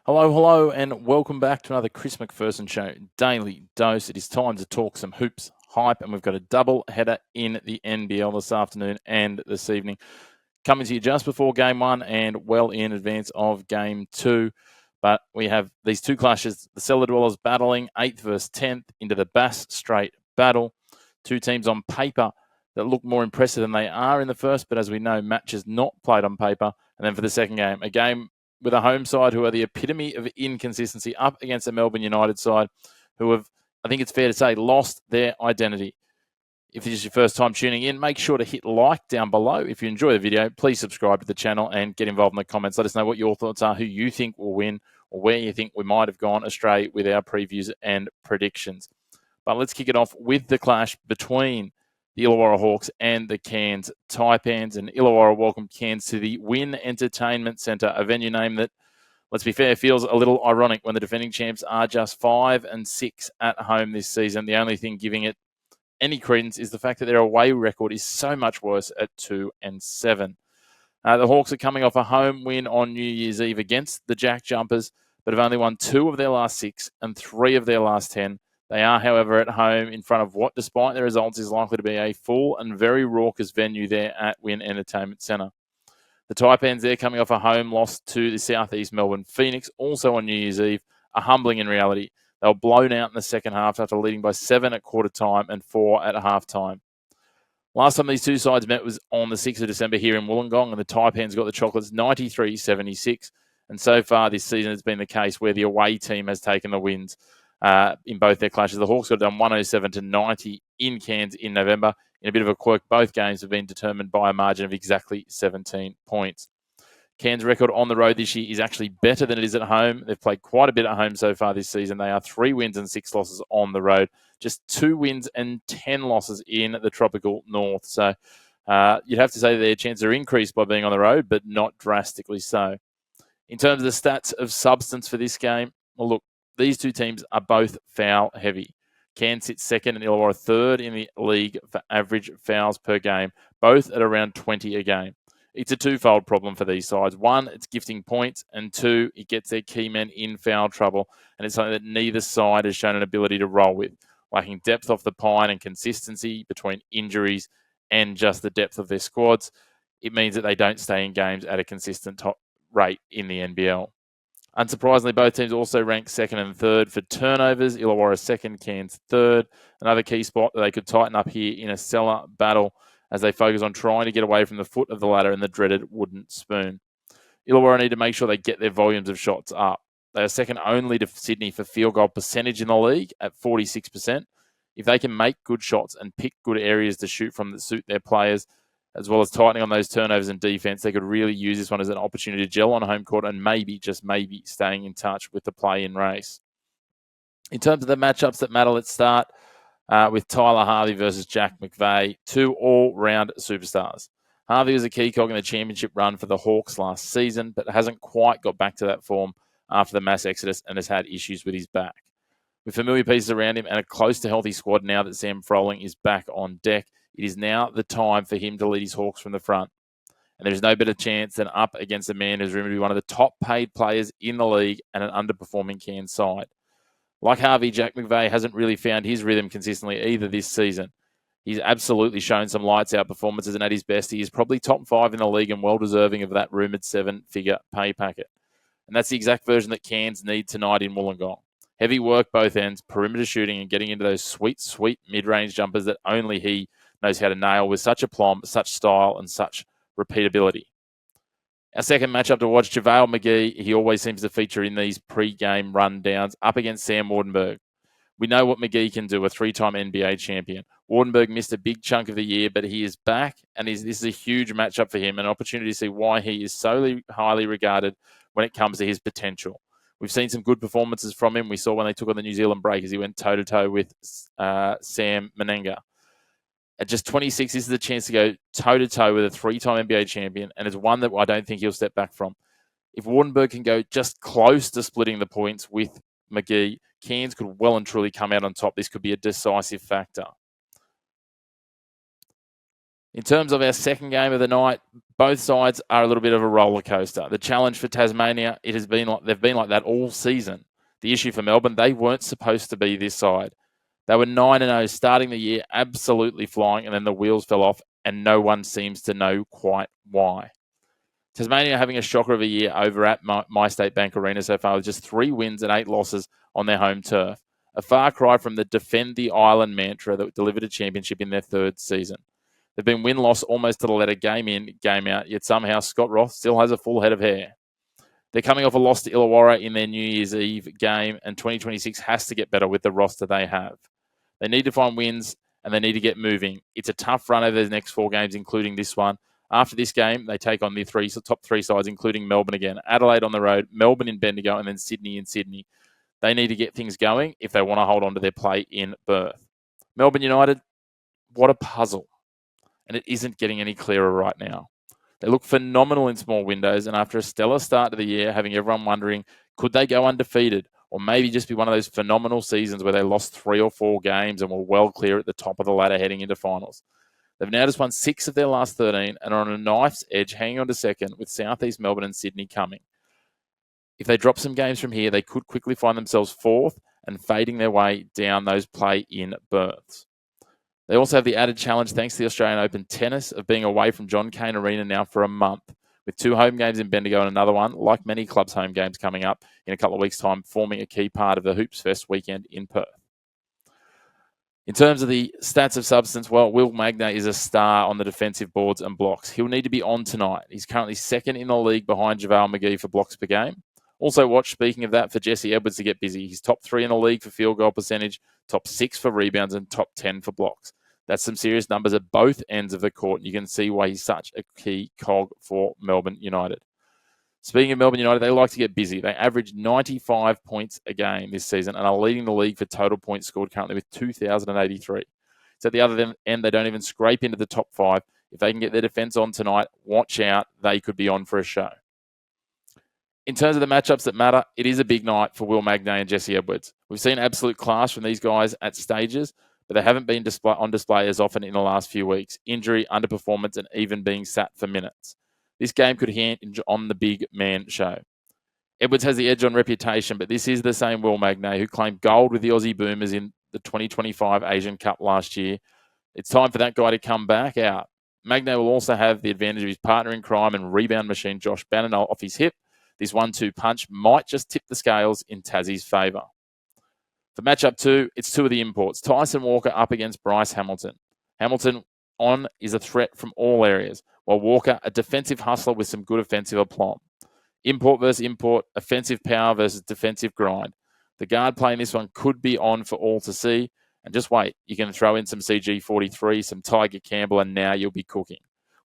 Hello, hello, and welcome back to another Chris McPherson Show Daily Dose. It is time to talk some hoops hype, and we've got a double header in the NBL this afternoon and this evening. Coming to you just before Game 1 and well in advance of Game 2. But we have these two clashes, the Cellar Dwellers battling 8th versus 10th into the Bass Strait battle. Two teams on paper that look more impressive than they are in the first, but as we know, matches not played on paper. And then for the second game, a game with a home side who are the epitome of inconsistency up against a Melbourne United side who have, I think it's fair to say, lost their identity. If this is your first time tuning in, make sure to hit like down below. If you enjoy the video, please subscribe to the channel and get involved in the comments. Let us know what your thoughts are, who you think will win, or where you think we might have gone astray with our previews and predictions. But let's kick it off with the clash between the Illawarra Hawks and the Cairns Taipans. And Illawarra welcomed Cairns to the Wynn Entertainment Centre, a venue name that, let's be fair, feels a little ironic when the defending champs are just 5-6 at home this season. The only thing giving it any credence is the fact that their away record is so much worse at 2-7. The Hawks are coming off a home win on New Year's Eve against the Jackjumpers, but have only won 2 of their last 6 and 3 of their last 10. They are, however, at home in front of what, despite their results, is likely to be a full and very raucous venue there at Wynn Entertainment Centre. The Taipans, they're coming off a home loss to the Southeast Melbourne Phoenix, also on New Year's Eve, a humbling in reality. They were blown out in the second half after leading by 7 at quarter time and 4 at half time. Last time these two sides met was on the 6th of December here in Wollongong, and the Taipans got the Chocolates 93-76. And so far this season, it's been the case where the away team has taken the wins in both their clashes. The Hawks got done 107-90 in Cairns in November. In a bit of a quirk, both games have been determined by a margin of exactly 17 points. Cairns' record on the road this year is actually better than it is at home. They've played quite a bit at home so far this season. They are 3 wins and 6 losses on the road. Just 2 wins and 10 losses in the tropical north. So you'd have to say their chances are increased by being on the road, but not drastically so. In terms of the stats of substance for this game, well, look, these two teams are both foul heavy. Cairns sits second and Illawarra third in the league for average fouls per game, both at around 20 a game. It's a twofold problem for these sides. One, it's gifting points, and 2, it gets their key men in foul trouble, and it's something that neither side has shown an ability to roll with, lacking depth off the pine and consistency between injuries and just the depth of their squads. It means that they don't stay in games at a consistent top rate in the NBL. Unsurprisingly, both teams also rank second and third for turnovers. Illawarra second, Cairns third. Another key spot that they could tighten up here in a cellar battle as they focus on trying to get away from the foot of the ladder and the dreaded wooden spoon. Illawarra need to make sure they get their volumes of shots up. They are second only to Sydney for field goal percentage in the league at 46%. If they can make good shots and pick good areas to shoot from that suit their players, as well as tightening on those turnovers and defense, they could really use this one as an opportunity to gel on home court and maybe, just maybe, staying in touch with the play-in race. In terms of the matchups that matter, let's start with Tyler Harvey versus Jack McVeigh, 2 all-round superstars. Harvey was a key cog in the championship run for the Hawks last season, but hasn't quite got back to that form after the mass exodus and has had issues with his back. With familiar pieces around him and a close to healthy squad now that Sam Froling is back on deck, it is now the time for him to lead his Hawks from the front. And there's no better chance than up against a man who's rumored to be one of the top paid players in the league and an underperforming Cairns side. Like Harvey, Jack McVeigh hasn't really found his rhythm consistently either this season. He's absolutely shown some lights-out performances, and at his best, he is probably top 5 in the league and well-deserving of that rumoured 7-figure pay packet. And that's the exact version that Cairns need tonight in Wollongong. Heavy work both ends, perimeter shooting, and getting into those sweet, sweet mid-range jumpers that only he knows how to nail with such aplomb, such style, and such repeatability. Our second matchup to watch, JaVale McGee. He always seems to feature in these pre-game rundowns up against Sam Wardenberg. We know what McGee can do, a 3-time NBA champion. Wardenberg missed a big chunk of the year, but he is back, and this is a huge matchup for him, an opportunity to see why he is so highly regarded when it comes to his potential. We've seen some good performances from him. We saw when they took on the New Zealand Breakers, he went toe-to-toe with Sam Menenga. At just 26, this is a chance to go toe-to-toe with a 3-time NBA champion, and it's one that I don't think he'll step back from. If Wardenberg can go just close to splitting the points with McGee, Cairns could well and truly come out on top. This could be a decisive factor. In terms of our second game of the night, Both sides are a little bit of a roller coaster. The challenge for Tasmania, they've been like that all season. The issue for Melbourne, they weren't supposed to be this side. They were 9-0 starting the year, absolutely flying, and then the wheels fell off, and no one seems to know quite why. Tasmania having a shocker of a year over at MyState Bank Arena so far with just 3 wins and 8 losses on their home turf. A far cry from the defend the island mantra that delivered a championship in their 3rd season. They've been win-loss almost to the letter, game in, game out, yet somehow Scott Roth still has a full head of hair. They're coming off a loss to Illawarra in their New Year's Eve game, and 2026 has to get better with the roster they have. They need to find wins, and they need to get moving. It's a tough run over the next 4 games, including this one. After this game, they take on the top 3 sides, including Melbourne again. Adelaide on the road, Melbourne in Bendigo, and then Sydney in Sydney. They need to get things going if they want to hold on to their play in berth. Melbourne United, what a puzzle. And it isn't getting any clearer right now. They look phenomenal in small windows, and after a stellar start to the year, having everyone wondering, could they go undefeated? Or maybe just be one of those phenomenal seasons where they lost 3 or 4 games and were well clear at the top of the ladder heading into finals. They've now just won 6 of their last 13 and are on a knife's edge, hanging on to second, with South East Melbourne and Sydney coming. If they drop some games from here, they could quickly find themselves 4th and fading their way down those play-in berths. They also have the added challenge, thanks to the Australian Open tennis, of being away from John Cain Arena now for a month, with 2 home games in Bendigo and another one, like many clubs' home games coming up in a couple of weeks' time, forming a key part of the Hoops Fest weekend in Perth. In terms of the stats of substance, well, Will Magnay is a star on the defensive boards and blocks. He'll need to be on tonight. He's currently 2nd in the league behind JaVale McGee for blocks per game. Also watch, speaking of that, for Jesse Edwards to get busy. He's top 3 in the league for field goal percentage, top 6 for rebounds, and top 10 for blocks. That's some serious numbers at both ends of the court, and you can see why he's such a key cog for Melbourne United. Speaking of Melbourne United, they like to get busy. They average 95 points a game this season and are leading the league for total points scored currently with 2,083. So at the other end, they don't even scrape into the top 5. If they can get their defense on tonight, watch out. They could be on for a show. In terms of the matchups that matter, it is a big night for Will Magnay and Jesse Edwards. We've seen absolute class from these guys at stages, but they haven't been on display as often in the last few weeks. Injury, underperformance, and even being sat for minutes. This game could hinge on the big man show. Edwards has the edge on reputation, but this is the same Will Magnay who claimed gold with the Aussie Boomers in the 2025 Asian Cup last year. It's time for that guy to come back out. Magnay will also have the advantage of his partner in crime and rebound machine Josh Bannon off his hip. This 1-2 punch might just tip the scales in Tassie's favour. For matchup 2, it's 2 of the imports. Tyson Walker up against Bryce Hamilton. Hamilton on is a threat from all areas, while Walker a defensive hustler with some good offensive aplomb. Import versus import, offensive power versus defensive grind. The guard playing this one could be on for all to see. And just wait, you can throw in some CG43, some Tiger Campbell, and now you'll be cooking.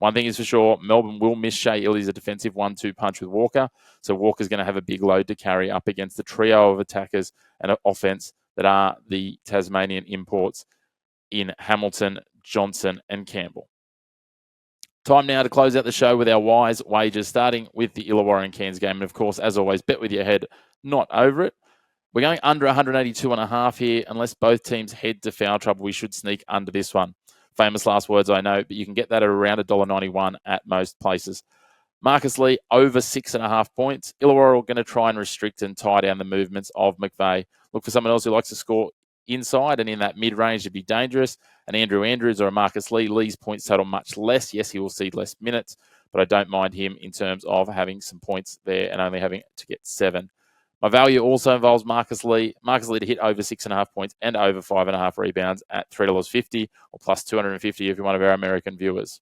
One thing is for sure, Melbourne will miss Shea Illy's a defensive 1-2 punch with Walker, so Walker's going to have a big load to carry up against the trio of attackers and offense that are the Tasmanian imports in Hamilton, Johnson, and Campbell. Time now to close out the show with our wise wagers, starting with the Illawarra and Cairns game. And of course, as always, bet with your head, not over it. We're going under 182.5 here. Unless both teams head to foul trouble, we should sneak under this one. Famous last words, I know, but you can get that at around $1.91 at most places. Marcus Lee, over 6.5 points. Illawarra are going to try and restrict and tie down the movements of McVeigh. Look for someone else who likes to score inside and in that mid-range to be dangerous. And Andrew Andrews or a Marcus Lee. Lee's points total much less. Yes, he will see less minutes, but I don't mind him in terms of having some points there and only having to get 7. My value also involves Marcus Lee. Marcus Lee to hit over 6.5 points and over 5.5 rebounds at $3.50 or plus $250 if you're one of our American viewers.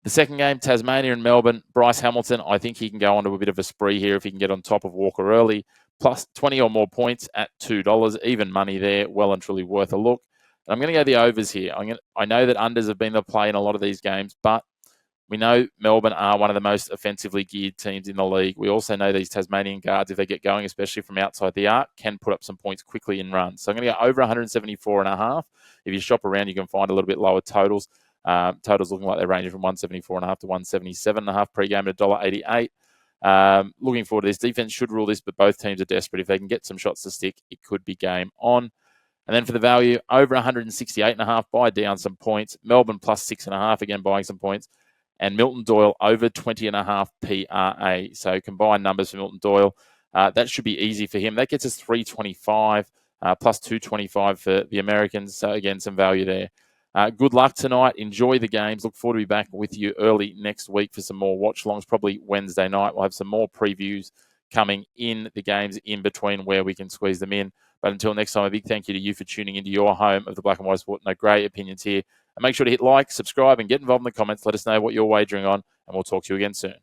The second game, Tasmania and Melbourne. Bryce Hamilton, I think he can go on to a bit of a spree here if he can get on top of Walker early. Plus 20 or more points at $2. Even money there. Well and truly worth a look. And I'm going to go the overs here. I know that unders have been the play in a lot of these games, but we know Melbourne are one of the most offensively geared teams in the league. We also know these Tasmanian guards, if they get going, especially from outside the arc, can put up some points quickly in runs. So I'm going to go over 174.5. If you shop around, you can find a little bit lower totals. Totals looking like they're ranging from 174.5 to 177.5 pre-game at $1.88. Looking forward to this. Defense should rule this, but both teams are desperate. If they can get some shots to stick, it could be game on. And then for the value, over 168.5, buy down some points. Melbourne plus 6.5, again, buying some points. and Milton Doyle over 20.5 PRA. So combined numbers for Milton Doyle. That should be easy for him. That gets us 325 plus 225 for the Americans. So again, some value there. Good luck tonight. Enjoy the games. Look forward to be back with you early next week for some more watch-alongs, probably Wednesday night. We'll have some more previews coming in the games in between where we can squeeze them in. But until next time, a big thank you to you for tuning into your home of the Black and White Sport. No great opinions here. And make sure to hit like, subscribe, and get involved in the comments. Let us know what you're wagering on, and we'll talk to you again soon.